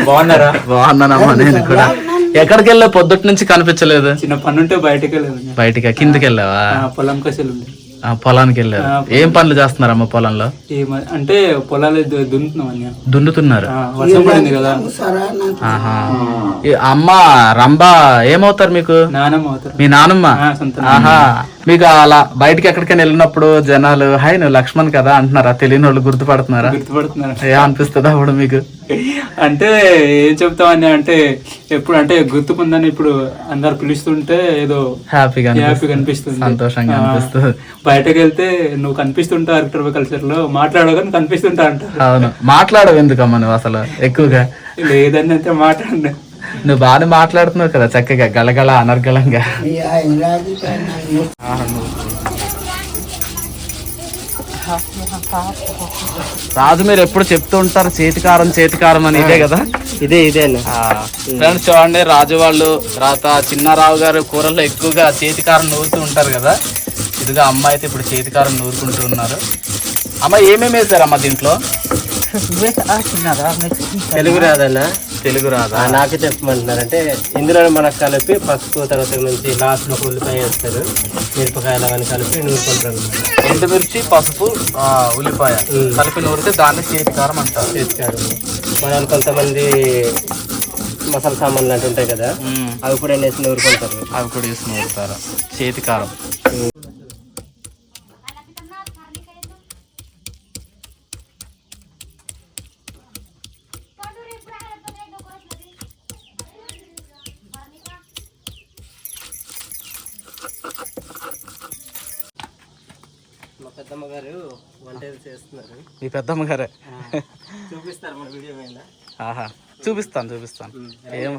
[SPEAKER 4] బాగున్నారా?
[SPEAKER 1] బాగున్నానమ్మా నేను కూడా. ఎక్కడికి వెళ్ళావు? పొద్దుటి నుంచి కనిపించలేదు.
[SPEAKER 4] చిన్న పని ఉంటే బయటకి వెళ్ళాను.
[SPEAKER 1] బయటికి కిందకి వెళ్ళావా?
[SPEAKER 4] పొలం కసలు ఉండే.
[SPEAKER 1] పొలానికి వెళ్ళారు. ఏం పనులు చేస్తున్నారమ్మా పొలంలో?
[SPEAKER 4] అంటే పొలాలు దున్నుతున్నాం.
[SPEAKER 1] దున్నుతున్నారు.
[SPEAKER 4] వర్షం పడింది కదా.
[SPEAKER 1] అమ్మ రంభా ఏమవుతారు మీకు?
[SPEAKER 4] నానమ్మ అవుతారు.
[SPEAKER 1] మీ నానమ్మ? ఆహా. మీకు అలా బయటకి ఎక్కడికైనా వెళ్ళినప్పుడు జనాలు హాయ్ నువ్వు లక్ష్మణ్ కదా అంటున్నారా? తెలియని వాళ్ళు గుర్తుపడుతున్నారా? ఏ అనిపిస్తుందా అప్పుడు మీకు?
[SPEAKER 4] అంటే ఏం చెప్తామని అంటే ఎప్పుడు అంటే గుర్తుకుందని ఇప్పుడు అందరు పిలుస్తుంటే ఏదో హ్యాపీగా అనిపిస్తుంది,
[SPEAKER 1] సంతోషంగా అనిపిస్తుంది.
[SPEAKER 4] బయటకు వెళ్తే నువ్వు కనిపిస్తుంటా కల్చర్ లో మాట్లాడగానే కనిపిస్తుంటా అంట.
[SPEAKER 1] అవును, మాట్లాడవు ఎందుకమ్మా నువ్వు అసలు ఎక్కువగా?
[SPEAKER 4] లేదని అయితే మాట్లాడినా.
[SPEAKER 1] నువ్వు బాగా మాట్లాడుతున్నావు కదా చక్కగా, గలగల అనర్గళంగా. రాజు మీరు ఎప్పుడు చెప్తూ ఉంటారు చేతికారం అని, ఇదే కదా?
[SPEAKER 2] ఇదే
[SPEAKER 1] ఫ్రెండ్స్ చూడండి, రాజు వాళ్ళు తర్వాత చిన్నారావు గారు కూరల్లో ఎక్కువగా చేతికారం నూరుతూ ఉంటారు కదా. ఇదిగా అమ్మ అయితే ఇప్పుడు చేతికారం నూరుకుంటూ ఉన్నారు. అమ్మ ఏమేమి వేసారమ్మా దీంట్లో?
[SPEAKER 2] తెలుగు రాదన్నా?
[SPEAKER 1] తెలుగు రాదా?
[SPEAKER 2] నాకు చెప్పమంటున్నారు. అంటే ఇందులో మనకు కలిపి పసుపు, తర్వాత నుంచి లాస్ట్ లో ఉల్లిపాయ వేస్తారు, మిరపకాయలు అవన్నీ కలిపి నూరుకుంటారు.
[SPEAKER 1] ఎండుమిర్చి, పసుపు, ఉల్లిపాయ కలిపి నూరితే దాన్ని చేతికారం అంటారు.
[SPEAKER 2] చేతికారం. మనం కొంతమంది మసాలా సామాన్లు అంటూ ఉంటాయి కదా, అవి కూడా వేసి నూరుకుంటారు.
[SPEAKER 1] అవి కూడా వేసి నూరుతారు, చేతికారం.
[SPEAKER 2] మా పెద్దమ్మ గారు వంట చేస్తున్నారు.
[SPEAKER 1] మీ పెద్దమ్మ గారే
[SPEAKER 2] చూపిస్తారు మన వీడియో మీద.
[SPEAKER 1] ఆహా, చూపిస్తాను. ఏం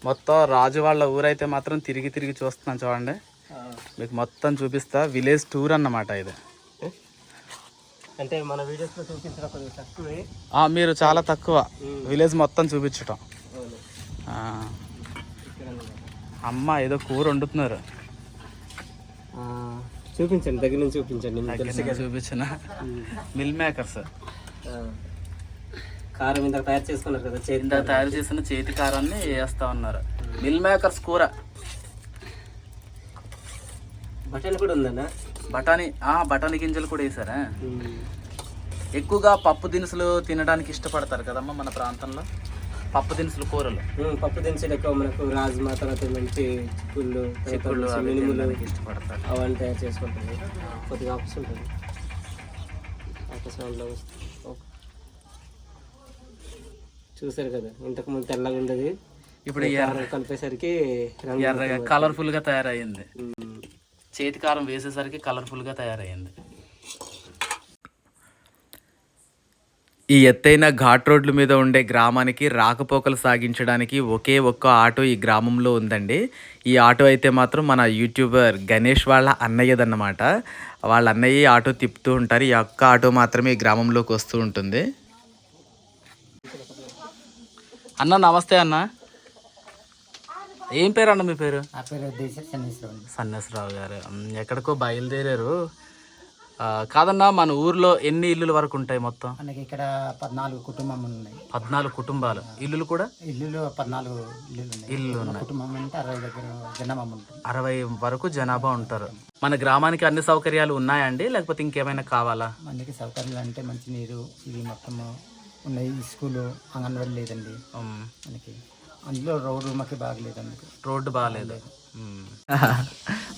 [SPEAKER 1] మొత్తం రాజు వాళ్ళ ఊరైతే మాత్రం తిరిగి చూస్తున్నాను చూడండి, మీకు మొత్తం చూపిస్తా. విలేజ్ టూర్ అన్నమాట ఇది.
[SPEAKER 2] అంటే మన వీడియోస్లో చూపించడం కొంచెం తక్కువే.
[SPEAKER 1] మీరు చాలా తక్కువ విలేజ్ మొత్తం చూపించటం. అమ్మ ఏదో కూర వండుతున్నారు.
[SPEAKER 2] చూపించండి, దగ్గర నుంచి చూపించండి.
[SPEAKER 1] చూపించిన మిల్ మేకర్స్
[SPEAKER 2] కారం ఇంత తయారు చేసుకున్నారు కదా,
[SPEAKER 1] తయారు చేసిన చేతి కారాన్ని వేస్తా ఉన్నారు. మిల్ మేకర్స్ కూర.
[SPEAKER 2] బఠానీ కూడా ఉందన్నా?
[SPEAKER 1] బఠానీ గింజలు కూడా వేసారా? ఎక్కువగా పప్పు దినుసులు తినడానికి ఇష్టపడతారు కదమ్మా మన ప్రాంతంలో. పప్పు దినుసులు కూరలు,
[SPEAKER 2] పప్పు దినుసులు ఎక్కువ మనకు రాజ్మా, తర్వాత మంచి చిక్కుళ్ళు మినుములు
[SPEAKER 1] ఇష్టపడతారు.
[SPEAKER 2] అవన్నీ తయారు చేసుకుంటుంది. కొద్దిగా ఆఫీస్ ఉంటుంది. చూసారు కదా, ఇంతకుముందు తెల్లగా ఉండేది,
[SPEAKER 1] ఇప్పుడు
[SPEAKER 2] కలిపేసరికి
[SPEAKER 1] ఎర్రగా కలర్ఫుల్ గా తయారయ్యింది. చేతికారం వేసేసరికి కలర్ఫుల్ గా తయారయ్యింది. ఈ ఎత్తైన ఘాట్ రోడ్ల మీద ఉండే గ్రామానికి రాకపోకలు సాగించడానికి ఒకే ఒక్క ఆటో ఈ గ్రామంలో ఉందండి. ఈ ఆటో అయితే మాత్రం మన యూట్యూబర్ గణేష్ వాళ్ళ అన్నయ్యదన్నమాట. వాళ్ళ అన్నయ్య ఆటో తిప్పుతూ ఉంటారు. ఈ ఒక్క ఆటో మాత్రమే ఈ గ్రామంలోకి వస్తూ ఉంటుంది. అన్న నమస్తే అన్న. ఏం పేరు అన్న మీ పేరు?
[SPEAKER 6] నా పేరు సన్నేశ్వరరావు.
[SPEAKER 1] సన్నేశ్వరరావు గారు. ఎక్కడికో బయలుదేరారు. కాదన్నా, మన ఊర్లో ఎన్ని ఇల్లుల వరకు ఉంటాయి మొత్తం?
[SPEAKER 6] మనకి ఇక్కడ 14 కుటుంబాలు ఉన్నాయి.
[SPEAKER 1] 14 కుటుంబాలు. ఇల్లులు కూడా?
[SPEAKER 6] ఇల్లులు 14 ఇల్లులు ఉన్నాయి. కుటుంబం అంటే 60 దగ్గర జనాభా ఉంటుంది.
[SPEAKER 1] 60 వరకు జనాభా ఉంటారు. మన గ్రామానికి అన్ని సౌకర్యాలు ఉన్నాయండి, లేకపోతే ఇంకేమైనా కావాలా?
[SPEAKER 6] మనకి సౌకర్యాలు అంటే మంచి నీరు ఇవి మొత్తం ఉన్నాయి. స్కూలు, అంగన్వాడీ లేదండి మనకి. అందులో రోడ్డు మాకు బాగలేదండి.
[SPEAKER 1] రోడ్డు బాగాలేదు.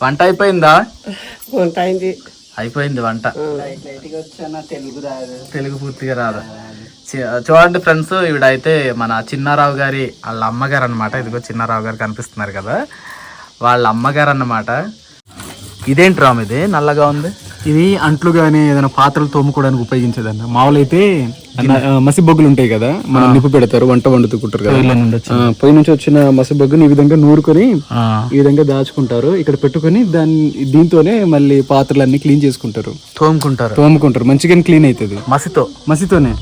[SPEAKER 1] వంట అయిపోయిందా?
[SPEAKER 7] వంట అయింది.
[SPEAKER 1] అయిపోయింది వంట.
[SPEAKER 6] తెలుగు రాదు,
[SPEAKER 1] తెలుగు పూర్తిగా రాదు. చూడండి ఫ్రెండ్స్, ఈవిడైతే మన చిన్నారావు గారి వాళ్ళ అమ్మగారు అనమాట. ఇదిగో చిన్నారావు గారు కనిపిస్తున్నారు కదా, వాళ్ళ అమ్మగారు అన్నమాట. ఇదేంటి రామ్ ఇది నల్లగా ఉంది?
[SPEAKER 4] ఇది అంట్లు కానీ ఏదైనా పాత్రలు తోముకోవడానికి ఉపయోగించేదన్న. మామూలు అయితే మసి బొగ్గులు ఉంటాయి కదా, మనం నిప్పు పెడతారు, వంట వండుతుంటారు కదా. పై నుంచి వచ్చిన మసి బొగ్గుని ఈ విధంగా నూరుకొని ఈ విధంగా దాచుకుంటారు, ఇక్కడ పెట్టుకొని దీంతోనే మళ్ళీ పాత్రలన్నీ క్లీన్ చేసుకుంటారు, తోముకుంటారు. మంచిగా క్లీన్ అవుతుంది మసితోనే.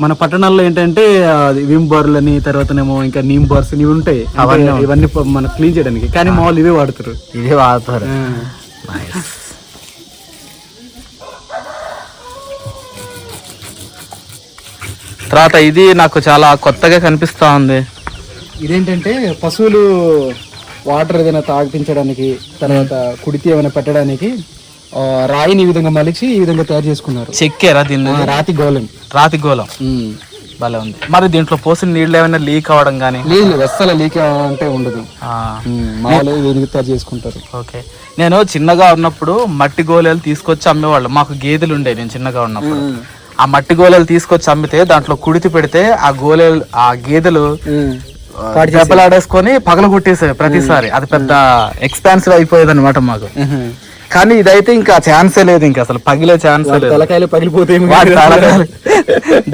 [SPEAKER 4] మన పట్టణాల్లో ఏంటంటే విమ్ బార్లు అని, తర్వాతనేమో ఇంకా నీమ్ బార్స్ ఇవి ఉంటాయి, ఇవన్నీ మనం క్లీన్ చేయడానికి. కానీ మామూలు ఇవే వాడతారు.
[SPEAKER 1] తర్వాత ఇది నాకు చాలా కొత్తగా కనిపిస్తా ఉంది.
[SPEAKER 4] ఇదేంటంటే పశువులు వాటర్ ఏదైనా తాగిపించడానికి, తర్వాత కుడితి ఏమైనా పెట్టడానికి రాయిని ఈ విధంగా మలిచి ఈ విధంగా తయారు చేసుకున్నారు.
[SPEAKER 1] చెక్కారా దీన్ని? రాతి గోళం భలే ఉంది. మరి దీంట్లో పోసిన నీళ్ళు ఏమైనా లీక్ అవ్వడం కానీ?
[SPEAKER 4] లేదు, అస్సలు లీక్ అంటే ఉండదు. మామూలుగా దీనికి తయారు చేసుకుంటారు.
[SPEAKER 1] ఓకే. నేను చిన్నగా ఉన్నప్పుడు మట్టి గోళాలు తీసుకొచ్చి అమ్మేవాళ్ళు. మాకు గేదెలు ఉండే నేను చిన్నగా ఉన్నప్పుడు. ఆ మట్టి గోళాలు తీసుకొచ్చి అమ్మితే దాంట్లో కుడితి పెడితే ఆ గేదెలు దెబ్బలాడేసుకొని పగల కొట్టేసాయి ప్రతిసారి. అది పెద్ద ఎక్స్పాన్సివ్ అయిపోయేది అనమాట మాకు. కానీ ఇదైతే ఇంకా ఛాన్సే లేదు, ఇంకా అసలు పగిలే ఛాన్సే లేదు.
[SPEAKER 4] తలకాయలు పగిలిపోతాయి,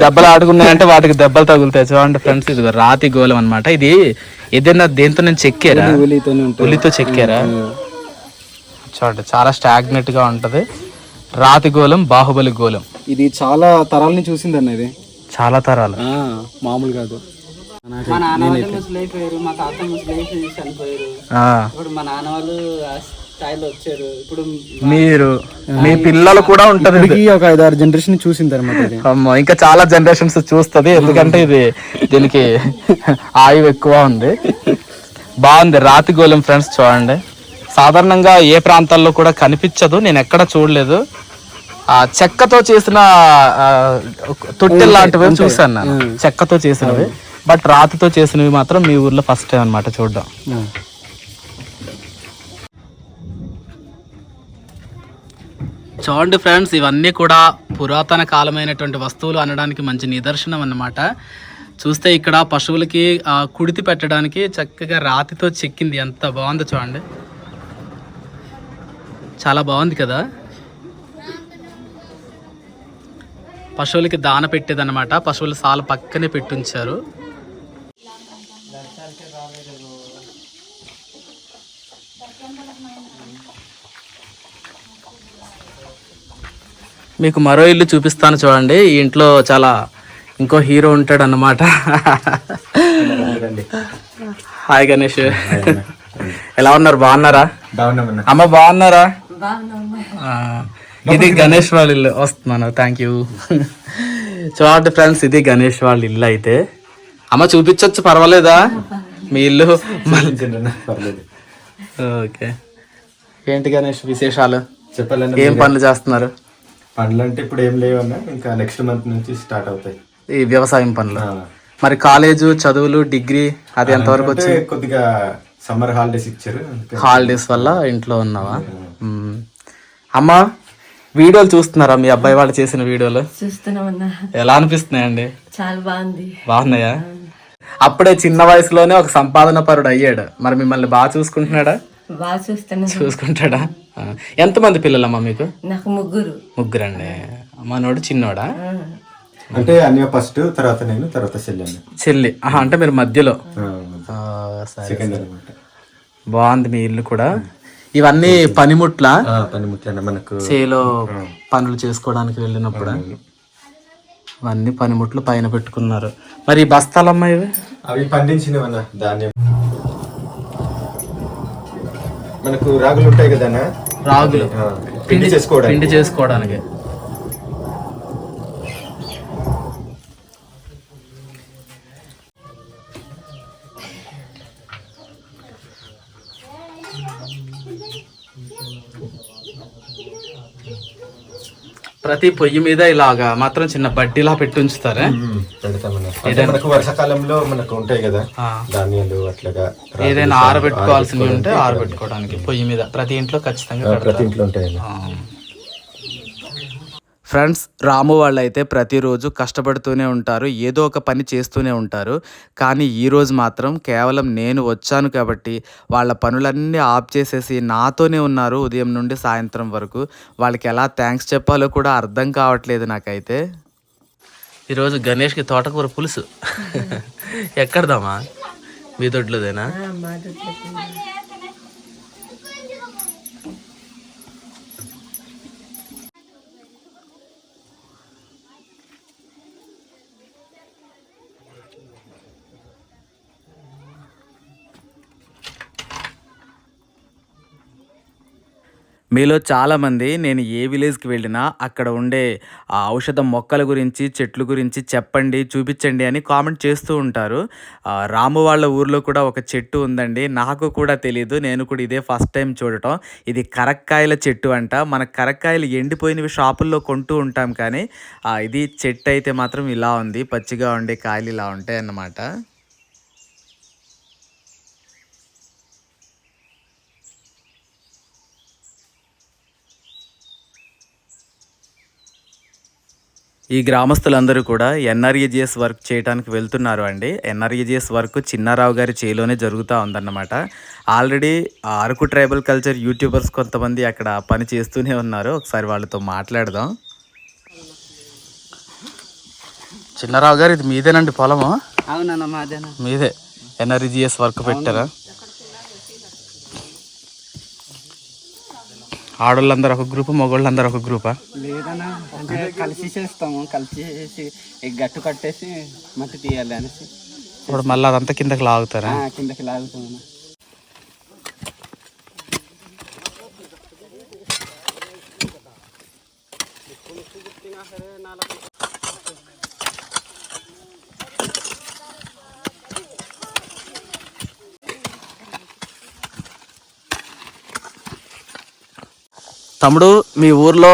[SPEAKER 1] దెబ్బలు ఆడుకున్నాయంటే వాటికి దెబ్బలు తగులుతాయి. చూడండి ఫ్రెండ్స్, ఇది రాతి గోళం అనమాట. ఇది ఏదైనా దేంతో నేను చెక్కారా? ఉల్లితో చెక్కారా? చూడండి, చాలా స్టాగ్నెట్ గా ఉంటది. రాతి గోళం, బాహుబలి గోళం.
[SPEAKER 4] ఇది చాలా తరాలని చూసిందన్న. ఇది
[SPEAKER 1] చాలా తరాలు,
[SPEAKER 4] మామూలు కాదు.
[SPEAKER 6] మా నాన్న వాళ్ళు ముసలి అయిపోయారు, మా తాత ముసలి అయిపోయి చనిపోయారు. ఇప్పుడు మా నాన్న వాళ్ళు ఆ స్థాయిలో వచ్చారు. ఇప్పుడు
[SPEAKER 1] మీరు మీ పిల్లలు కూడా ఉంటది.
[SPEAKER 4] ఒక 5-6 జనరేషన్ చూసింది అనమాట.
[SPEAKER 1] అమ్మో, ఇంకా చాలా జనరేషన్స్ చూస్తుంది, ఎందుకంటే ఇది దీనికి ఆయువు ఎక్కువ ఉంది. బాగుంది రాతి గోళం ఫ్రెండ్స్. చూడండి, సాధారణంగా ఏ ప్రాంతాల్లో కూడా కనిపించదు, నేను ఎక్కడ చూడలేదు. ఆ చెక్కతో చేసిన తొట్టెలు లాంటివి చూసాను నేను, చెక్కతో చేసినవి. బట్ రాతితో చేసినవి మాత్రం మీ ఊర్లో ఫస్ట్ టైం అనమాట చూడడం. చూడండి ఫ్రెండ్స్, ఇవన్నీ కూడా పురాతన కాలమైనటువంటి వస్తువులు అనడానికి మంచి నిదర్శనం అన్నమాట. చూస్తే ఇక్కడ పశువులకి కుడితి పెట్టడానికి చక్కగా రాతితో చెక్కింది. ఎంత బాగుందో చూడండి, చాలా బాగుంది కదా. పశువులకి దాన పెట్టేది అనమాట. పశువుల సాల పక్కనే పెట్టుంచారు. మీకు మరో ఇల్లు చూపిస్తాను చూడండి. ఈ ఇంట్లో చాలా ఇంకో హీరో ఉంటాడు అన్నమాట. హాయ్ గణేష్, ఎలా ఉన్నారు? బాగున్నారా? అమ్మ బాగున్నారా? ఇది గణేష్ వాళ్ళ ఇల్లు. వస్తున్నాను, థ్యాంక్ యూ. చూడండి ఫ్రెండ్స్, ఇది గణేష్ వాళ్ళ ఇల్లు. అయితే అమ్మ చూపించవచ్చు, పర్వాలేదా మీ ఇల్లు? ఓకే. ఏంటి గణేష్ విశేషాలు
[SPEAKER 8] చెప్పాలండి.
[SPEAKER 1] ఏం పనులు చేస్తున్నారు?
[SPEAKER 8] పనులు అంటే ఇప్పుడు ఏం లేవన్నా, ఇంకా నెక్స్ట్ మంత్ నుంచి స్టార్ట్ అవుతాయి
[SPEAKER 1] ఈ వ్యవసాయం పనులు. మరి కాలేజు చదువులు, డిగ్రీ అది ఎంతవరకు వచ్చి?
[SPEAKER 8] కొద్దిగా సమ్మర్ హాలిడేస్ ఇచ్చారు,
[SPEAKER 1] హాలిడేస్ వల్ల ఇంట్లో ఉన్నావా? అమ్మ, వీడియోలు చూస్తున్నారా? మీ అబ్బాయి వాళ్ళు చేసిన వీడియోలు
[SPEAKER 7] చూస్తున్నామన్నా.
[SPEAKER 1] ఎలా అనిపిస్తున్నాయండి?
[SPEAKER 7] చాలా బాగుంది.
[SPEAKER 1] బాగున్నాయా? అప్పుడే చిన్న వయసులోనే ఒక సంపాదన పరుడు అయ్యాడు. మరి మిమ్మల్ని బాగా చూసుకుంటున్నాడా?
[SPEAKER 7] బాగా
[SPEAKER 1] చూసుకుంటాడా? ఎంతమంది పిల్లలమ్మా మీకు?
[SPEAKER 7] నాకు ముగ్గురండి.
[SPEAKER 1] మనోడు చిన్నోడా?
[SPEAKER 8] అంటే అన్నయ్య ఫస్ట్, తర్వాత నేను, తర్వాత చెల్లి.
[SPEAKER 1] అంటే మీరు మధ్యలో.
[SPEAKER 8] సెకండ్ అన్నమాట.
[SPEAKER 1] బాగుంది మీ ఇల్లు కూడా. ఇవన్నీ పనిముట్ల
[SPEAKER 8] మనకు
[SPEAKER 1] చేలో పనులు చేసుకోవడానికి వెళ్ళినప్పుడు. అవన్నీ పనిముట్లు పైన పెట్టుకున్నారు. మరి ఈ బస్తాలమ్మా ఇవి?
[SPEAKER 8] అవి పండించినవన్న ధాన్యం. మనకు రాగులు ఉంటాయి కదా
[SPEAKER 1] రాగులు
[SPEAKER 8] పిండి
[SPEAKER 1] చేసుకోవడానికి. ప్రతి పొయ్యి మీద ఇలాగా మాత్రం చిన్న బడ్డీలా పెట్టి ఉంచుతారా?
[SPEAKER 8] పెడతామన్న. మనకు వర్షాకాలంలో మనకు ఉంటాయి కదా ధాన్యాలు, అట్లాగా
[SPEAKER 1] ఏదైనా ఆరబెట్టుకోవాల్సినవి ఉంటే ఆరబెట్టుకోవడానికి పొయ్యి మీద ప్రతి ఇంట్లో ఖచ్చితంగా
[SPEAKER 8] ప్రతి ఇంట్లో ఉంటాయి.
[SPEAKER 1] ఫ్రెండ్స్, రాము వాళ్ళు అయితే ప్రతిరోజు కష్టపడుతూనే ఉంటారు, ఏదో ఒక పని చేస్తూనే ఉంటారు. కానీ ఈరోజు మాత్రం కేవలం నేను వచ్చాను కాబట్టి వాళ్ళ పనులన్నీ ఆఫ్ చేసేసి నాతోనే ఉన్నారు ఉదయం నుండి సాయంత్రం వరకు. వాళ్ళకి ఎలా థ్యాంక్స్ చెప్పాలో కూడా అర్థం కావట్లేదు నాకైతే. ఈరోజు గణేష్కి తోటకూర పులుసు ఎక్కడదామా? మీ దొడ్లోదేనా? మీలో చాలామంది నేను ఏ విలేజ్కి వెళ్ళినా అక్కడ ఉండే ఆ ఔషధ మొక్కల గురించి, చెట్లు గురించి చెప్పండి, చూపించండి అని కామెంట్ చేస్తూ ఉంటారు. రాము వాళ్ళ ఊర్లో కూడా ఒక చెట్టు ఉందండి, నాకు కూడా తెలీదు, నేను కూడా ఇదే ఫస్ట్ టైం చూడటం. ఇది కరక్కాయల చెట్టు అంట. మన కరక్కాయలు ఎండిపోయినవి షాపుల్లో కొంటూ ఉంటాం, కానీ ఇది చెట్టు అయితే మాత్రం ఇలా ఉంది, పచ్చిగా ఉండే కాయలు ఇలా ఉంటాయి అన్నమాట. ఈ గ్రామస్తులందరూ కూడా ఎన్ఆర్ఈజీఎస్ వర్క్ చేయడానికి వెళ్తున్నారు అండి. ఎన్ఆర్ఈజీఎస్ వర్క్ చిన్నారావు గారి చేలోనే జరుగుతూ ఉందన్నమాట. Already Araku tribal culture YouTubers కొంతమంది అక్కడ పని చేస్తూనే ఉన్నారు. ఒకసారి వాళ్ళతో మాట్లాడదాం. చిన్నారావు గారు, ఇది మీదేనండి పొలము?
[SPEAKER 6] అవునన్నా, మాదేనా.
[SPEAKER 1] మీదే ఎన్ఆర్ఈజీఎస్ వర్క్ పెట్టారా? ఆడోళ్ళందరూ ఒక గ్రూపు, మగోళ్ళందరూ ఒక గ్రూపా?
[SPEAKER 6] లేదన్నా, అంటే కలిసి చేస్తాము. కలిసి చేసి గట్టు కట్టేసి మట్టి తీయాలి అనేసి
[SPEAKER 1] ఇప్పుడు మళ్ళీ అదంతా కిందకి లాగుతారా?
[SPEAKER 6] కిందకి లాగుతామన్నా.
[SPEAKER 1] తమ్ముడు, మీ ఊర్లో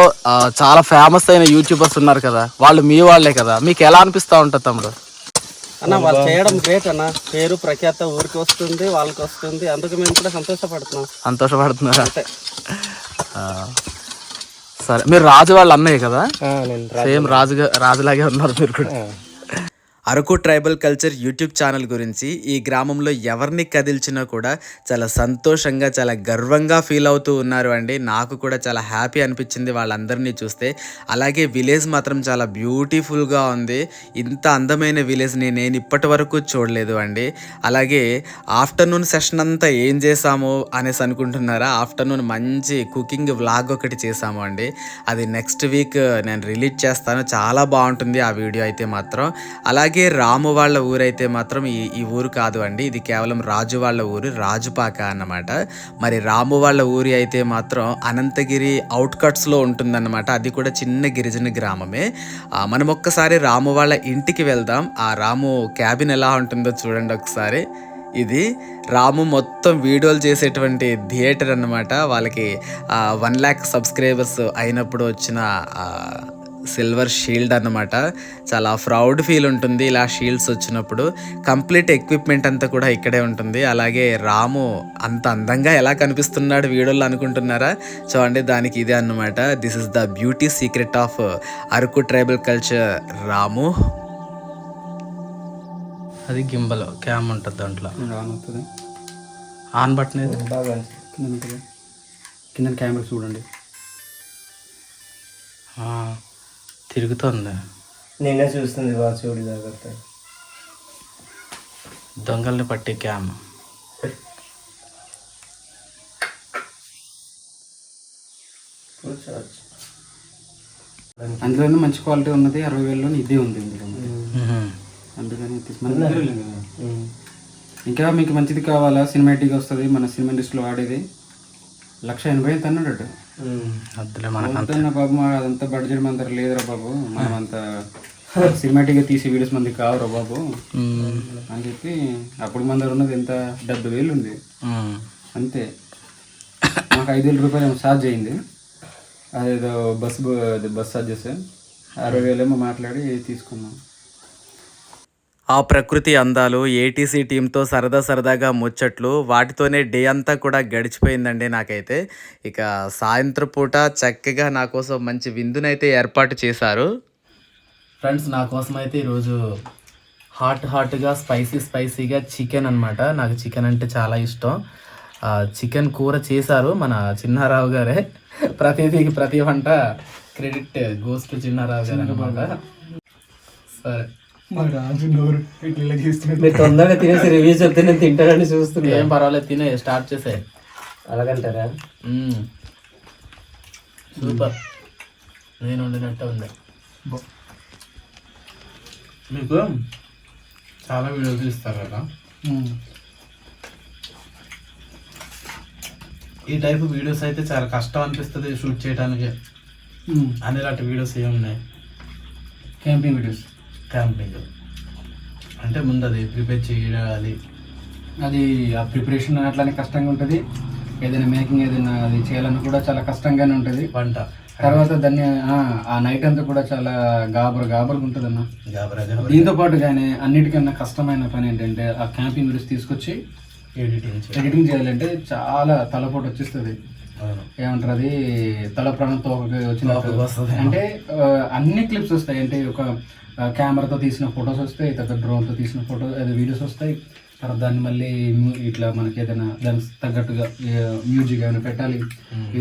[SPEAKER 1] చాలా ఫేమస్ అయిన యూట్యూబర్స్ ఉన్నారు కదా, వాళ్ళు మీ వాళ్ళే కదా, మీకు ఎలా అనిపిస్తూ ఉంటుంది తమ్ముడు?
[SPEAKER 6] అన్న, వాళ్ళు చేయడం గ్రేట్ అన్న. పేరు ప్రఖ్యాత ఊరికి వస్తుంది, వాళ్ళకి వస్తుంది, అందుకు మేము కూడా సంతోషపడుతున్నారా?
[SPEAKER 1] సరే, మీరు రాజు వాళ్ళ అన్నయ్య కదా? సేమ్ రాజులాగే ఉన్నారు మీరు కూడా. Araku tribal culture YouTube channel గురించి ఈ గ్రామంలో ఎవరిని కదిల్చినా కూడా చాలా సంతోషంగా, చాలా గర్వంగా ఫీల్ అవుతూ ఉన్నారు అండి. నాకు కూడా చాలా హ్యాపీ అనిపించింది వాళ్ళందరినీ చూస్తే. అలాగే విలేజ్ మాత్రం చాలా బ్యూటిఫుల్గా ఉంది. ఇంత అందమైన విలేజ్ని నేను ఇప్పటి వరకు చూడలేదు అండి. అలాగే ఆఫ్టర్నూన్ సెషన్ అంతా ఏం చేసాము అనేసి అనుకుంటున్నారా? ఆఫ్టర్నూన్ మంచి కుకింగ్ వ్లాగ్ ఒకటి చేసాము అండి. అది నెక్స్ట్ వీక్ నేను రిలీజ్ చేస్తాను. చాలా బాగుంటుంది ఆ వీడియో అయితే మాత్రం. అలాగే రాము వాళ్ళ ఊరైతే మాత్రం ఈ ఊరు కాదు అండి, ఇది కేవలం రాజు వాళ్ళ ఊరు, రాజుపాక అన్నమాట. మరి రాము వాళ్ళ ఊరి అయితే మాత్రం అనంతగిరి అవుట్కట్స్లో ఉంటుందన్నమాట. అది కూడా చిన్న గిరిజన గ్రామమే. మనం ఒక్కసారి రాము వాళ్ళ ఇంటికి వెళ్దాం. ఆ రాము క్యాబిన్ ఎలా ఉంటుందో చూడండి ఒకసారి. ఇది రాము మొత్తం వీడియోలు చేసేటువంటి థియేటర్ అన్నమాట. వాళ్ళకి 1 lakh సబ్స్క్రైబర్స్ అయినప్పుడు వచ్చిన సిల్వర్ షీల్డ్ అన్నమాట. చాలా ప్రౌడ్ ఫీల్ ఉంటుంది ఇలా షీల్డ్స్ వచ్చినప్పుడు. కంప్లీట్ ఎక్విప్మెంట్ అంతా కూడా ఇక్కడే ఉంటుంది. అలాగే రాము అంత అందంగా ఎలా కనిపిస్తున్నాడు వీడియోలో అనుకుంటున్నారా? చూడండి, దానికి ఇదే అన్నమాట. This is the beauty secret of Araku tribal culture Ramu. అది గింబల్ క్యామ్ ఉంటుంది, దాంట్లో ఆన్ బటన్
[SPEAKER 4] కింద కెమెరా చూడండి,
[SPEAKER 1] తిరుగుతుంది.
[SPEAKER 2] నిన్నే చూస్తుంది బాగా, చూడు జాగ్రత్త.
[SPEAKER 1] దొంగల్ని పట్టే క్యామ్.
[SPEAKER 4] అందులోనే మంచి క్వాలిటీ ఉన్నది 60,000లో ఇదే ఉంది ఇందులో అందుకని మన దగ్గర లేదు కదా. ఇంకా మీకు మంచిది కావాలా సినిమాటిక్ వస్తుంది మన సినిమా ఇండస్ట్రీలో వాడేది 1,80,000 అన్నాడు
[SPEAKER 1] వద్దులే
[SPEAKER 4] వద్దన్న బాబు మా అదంతా బడ్జెట్ మన దగ్గర లేదురా బాబు మనం అంతా సినిమాటిక్గా తీసి వీడియోస్ మంది కావురా బాబు అని చెప్పి అప్పుడు మన దగ్గర ఉన్నది ఎంత 70,000 ఉంది అంతే. మాకు 5,000 రూపాయలు ఛార్జ్ అయింది అదేదో బస్ ఛార్జెస్ 60,000 ఏమో మాట్లాడి తీసుకున్నాం.
[SPEAKER 1] ఆ ప్రకృతి అందాలు, ఏటీసీ టీంతో సరదాగా ముచ్చట్లు, వాటితోనే డే అంతా కూడా గడిచిపోయిందండి నాకైతే. ఇక సాయంత్రం పూట చక్కగా నా కోసం మంచి విందునైతే ఏర్పాటు చేశారు ఫ్రెండ్స్. నా కోసం అయితే ఈరోజు హాట్గా స్పైసీగా చికెన్ అనమాట. నాకు చికెన్ అంటే చాలా ఇష్టం. చికెన్ కూర చేశారు మన చిన్నారావు గారే. ప్రతి వంట క్రెడిట్ గోస్ టు చిన్నారావు గారు అనమాట. సరే
[SPEAKER 2] మీరు తొందరగా తినేసి రివ్యూ చెప్తే నేను తింటానని చూస్తున్నా.
[SPEAKER 1] ఏం పర్వాలేదు, తినే స్టార్ట్ చేసే.
[SPEAKER 2] అలాగంటారా?
[SPEAKER 1] సూపర్, నేను వండినట్టే ఉంది. మీకు చాలా వీడియోస్ ఇస్తారు కదా, ఈ టైప్ వీడియోస్ అయితే చాలా కష్టం అనిపిస్తుంది షూట్ చేయడానికి. అన్ని ఇలాంటి వీడియోస్ ఏమున్నాయి?
[SPEAKER 4] Camping videos.
[SPEAKER 1] క్యాంపింగ్ అంటే ముందు అది ప్రిపేర్ చేయాలి,
[SPEAKER 4] అది ఆ ప్రిపరేషన్ అట్లానే కష్టంగా ఉంటుంది. ఏదైనా మేకింగ్ ఏదైనా అది చేయాలని కూడా చాలా కష్టంగానే ఉంటుంది.
[SPEAKER 1] వంట
[SPEAKER 4] తర్వాత దాన్ని ఆ నైట్ అంతా కూడా చాలా గాబరుగా ఉంటుంది అన్న. దీంతో పాటుగానే అన్నిటికన్నా కష్టమైన పని ఏంటంటే ఆ క్యాంపింగ్ వీడియోస్ తీసుకొచ్చి ఎడిటింగ్ చేయాలంటే చాలా తలపోటు వచ్చేస్తుంది. ఏమంటారు అది తల ప్రాణంతో వచ్చిన అంటే అన్ని క్లిప్స్ వస్తాయి. అంటే ఒక కెమెరాతో తీసిన ఫొటోస్ వస్తాయి, తర్వాత డ్రోన్తో తీసిన అది వీడియోస్ వస్తాయి. తర్వాత దాన్ని మళ్ళీ ఇట్లా మనకి ఏదైనా దానికి తగ్గట్టుగా మ్యూజిక్ ఏమైనా పెట్టాలి.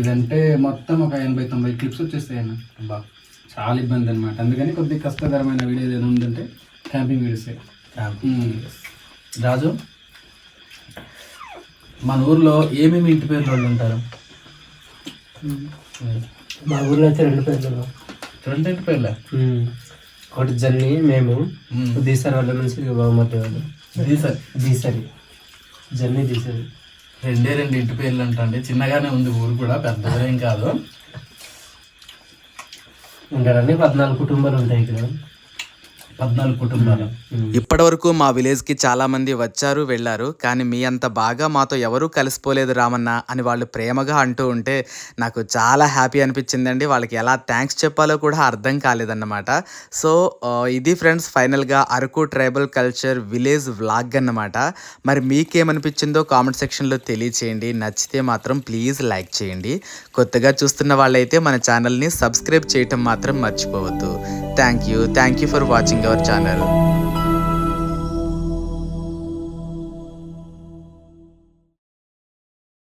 [SPEAKER 4] ఇదంటే మొత్తం ఒక 80-90 క్లిప్స్ వచ్చేస్తాయి అన్న. చాలా ఇబ్బంది అనమాట. అందుకని కొద్దిగా కష్టతరమైన వీడియో ఏదైనా ఉందంటే క్యాంపింగ్ వీడియోసే.
[SPEAKER 1] రాజు, మన ఊర్లో ఏమేమి ఇంటి పేర్లు వాళ్ళు ఉంటారు?
[SPEAKER 2] మా ఊర్లో అయితే 2 పేర్లు.
[SPEAKER 1] 2 ఇంటి పేర్లే?
[SPEAKER 2] ఒకటి జన్ని, మేము దీసరి వాళ్ళ నుంచి బాగుమతి వాళ్ళు. దీసరి జన్ని దీసరి
[SPEAKER 1] 2 ఇంటి పేర్లు అంటండి. చిన్నగానే ఉంది ఊరు కూడా, పెద్దగా ఏం కాదు.
[SPEAKER 2] ఉంటారని 14 కుటుంబాలు ఉంటాయి ఇక్కడ.
[SPEAKER 1] 14 కుటుంబాలు.
[SPEAKER 9] ఇప్పటి వరకు మా విలేజ్కి చాలా మంది వచ్చారు వెళ్ళారు, కానీ మీ అంత బాగా మాతో ఎవరూ కలిసిపోలేదు రామన్న అని వాళ్ళు ప్రేమగా అంటూ ఉంటే నాకు చాలా హ్యాపీ అనిపించిందండి. వాళ్ళకి ఎలా థ్యాంక్స్ చెప్పాలో కూడా అర్థం కాలేదన్నమాట. సో ఇది ఫ్రెండ్స్ ఫైనల్గా Araku tribal culture village vlog అన్నమాట. మరి మీకేమనిపించిందో కామెంట్ సెక్షన్లో తెలియచేయండి. నచ్చితే మాత్రం ప్లీజ్ లైక్ చేయండి. కొత్తగా చూస్తున్న వాళ్ళైతే మన ఛానల్ని సబ్స్క్రైబ్ చేయటం మాత్రం మర్చిపోవద్దు. Thank you for watching our channel.